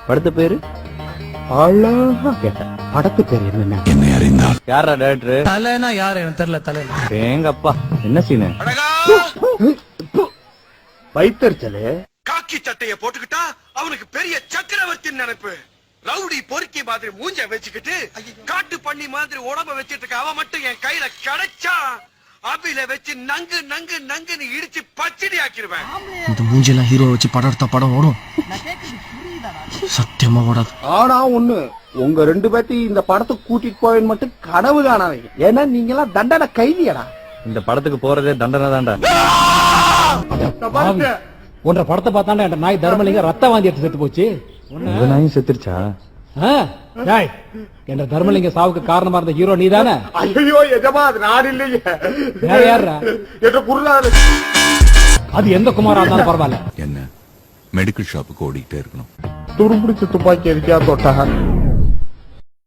படத்து பேரு அழகா கேட்டேன். படத்து பேரு என்ன? என்னை அறிந்தால் யாரா டைரக்டர்? தலைனா யாரு எனக்கு தெரியல. தலை எங்கப்பா என்ன சீனு? வைத்தறிச்சலு காக்கி சட்டைய போட்டுக்கிட்டா அவனுக்கு பெரிய சக்கரவர்த்தி நினைப்பு. ரவுடி பொறுக்கி மாதிரி மூஞ்ச வச்சுக்கிட்டு காட்டு பண்ணி மாதிரி உடம்ப வச்சிட்டு இருக்க அவன் மட்டும் என் கையில கிடைச்சா அபில வச்சு நங்கு நங்கு நங்குன்னு இடிச்சு பச்சடி ஆக்கிடுவேன். இந்த மூஞ்சிலாம் ஹீரோ வச்சு படம் எடுத்தா படம் ஓடும், சத்தியமா ஓடாது. ஆனா ஒண்ணு, உங்க 2 பேர்த்தையும் இந்த படத்துக்கு கூட்டிட்டு போவேன்னு மட்டும் கனவு காணாதீங்க. ஏன்னா நீங்க எல்லாம் தண்டனை கைதியடா. இந்த படத்துக்கு போறதே தண்டனை தான்டா. உன்ற படத்தை பார்த்தாண்டா என் நாய் தர்மலிங்க ரத்த வாந்தி எடுத்து செத்து போச்சு. உங்க நாயும் செத்துருச்சா? என்ற தர்மலிங்க சாவுக்கு காரணமா இருந்த ஹீரோ நீ தானே? ஐயோ எஜமா, அது நான் இல்லையே. வேற யாரா? என்ற குருநாதர். அது எந்த குமாரா இருந்தாலும் பரவாயில்ல. என்ன மெடிக்கல் ஷாப்புக்கு ஓடிக்கிட்டே இருக்கணும். துரும்பிடிச்சு துப்பாக்கி எரிக்கா தொட்டா